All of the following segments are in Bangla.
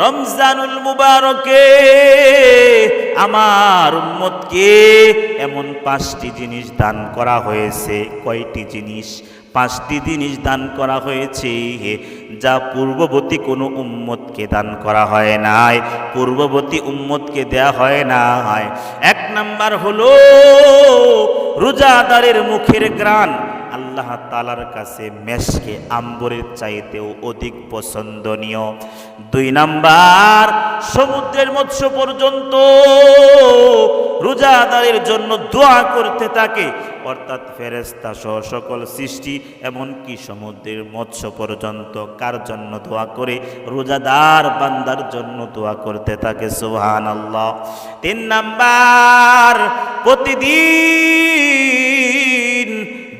রমজানুল মুবারকে আমার উম্মতকে এমন 5টি জিনিস দান করা হয়েছে। কয়টি জিনিস? 5টি জিনিস দান করা হয়েছে, যা পূর্ববর্তী কোনো উম্মতকে দান করা হয় নাই, পূর্ববর্তী উম্মতকে দেয়া হয় নাই। 1 নাম্বার হলো রোজাদারের মুখের ঘ্রাণ আল্লাহ তাআলার কাছে মেশকে আম্বরের চাইতেও অধিক পছন্দনীয়। 2 নাম্বার, সমুদ্রের মৎস্য পর্যন্ত রোজাদারের জন্য দোয়া করতে থাকে, অর্থাৎ ফেরেশতা সহ সকল সৃষ্টি এমনকি সমুদ্রের মৎস্য পর্যন্ত কার জন্য দোয়া করে? রোজাদার বান্দার জন্য দোয়া করতে থাকে। সুবহানাল্লাহ। 3 নাম্বার, প্রতিদিন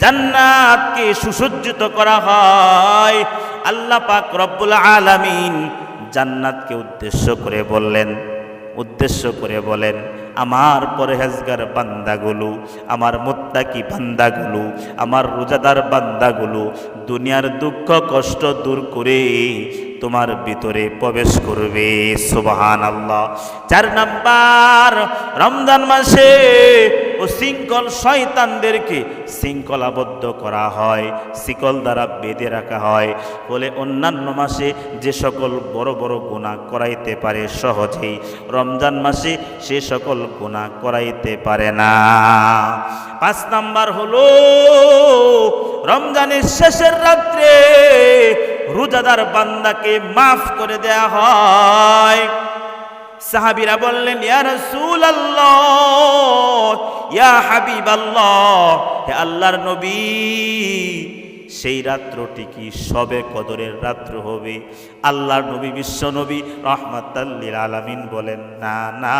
জান্নাতকে সুসজ্জিত করা হয়। আল্লাহ পাক রব্বুল আলামিন জান্নাতকে উদ্দেশ্য করে বলেন আমার পরহেজগার বান্দাগুলো, আমার মুত্তাকি বান্দাগুলো, আমার রোজাদার বান্দাগুলো দুনিয়ার দুঃখ কষ্ট দূর করে তোমার ভিতরে প্রবেশ করবে। সুবহানাল্লাহ। 4 নাম্বার, রমজান মাসে ও শৃঙ্খল শয়তানদেরকে শৃঙ্খলাবদ্ধ করা হয়, শিকল দ্বারা বেঁধে রাখা হয়। বলে অন্যান্য মাসে যে সকল বড় বড় গুনাহ করাইতে পারে সহজেই, রমজান মাসে সে সকল গুনাহ করাইতে পারে না। 5 নাম্বার হলো রমজানের শেষের রাত্রে রোজাদার বান্দাকে মাফ করে দেয়া হয়। সাহাবীরা বললেন, ইয়া রাসূলুল্লাহ, ইয়া হাবিবাল্লাহ, হে আল্লাহর নবী, সেই রাত্রটি কি শবে কদরের রাত্র হবে? আল্লাহর নবী বিশ্ব নবী রাহমাতাল লিল আলামিন বলেন, না না,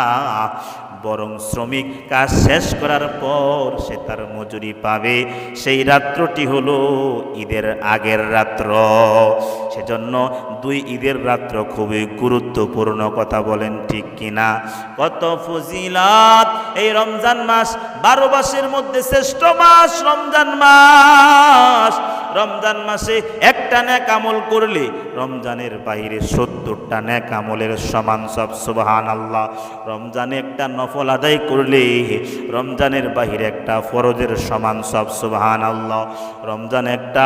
বরং শ্রমিক কাজ শেষ করার পর সে তার মজুরি পাবে। সেই রাত্রটি হলো ঈদের আগের রাত্র। সেজন্য 2 ঈদের রাত্র খুবই গুরুত্বপূর্ণ। কথা বলেন ঠিক কিনা? কত ফজিলাত এই রমজান মাস, 12 মাসের মধ্যে শ্রেষ্ঠ মাস রমজান মাস। রমজান মাসে একটা নেক আমল করলে রমজানের বাইরে 70টা নেক আমলের সমান সব। সুবহানাল্লাহ। রমজানে একটা নফল আদায় করলে রমজানের বাইরে একটা ফরজের সমান সব। সুবহানাল্লাহ। রমজানে একটা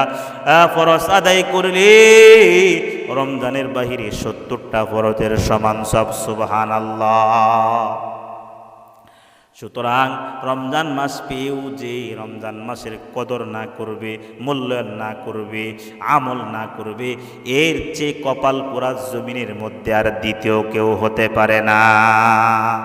ফরজ আদায় করলে রমজানের বাইরে 70টা ফরজের সমান সব। সুবহানাল্লাহ। সুতরাং রমজান মাস পেয়েও যে রমজান মাসের কদর না করবে, মূল্যায়ন না করবে, আমল না করবে, এর চেয়ে কপাল পোড়া জমিনের মধ্যে আর দ্বিতীয় কেউ হতে পারে না।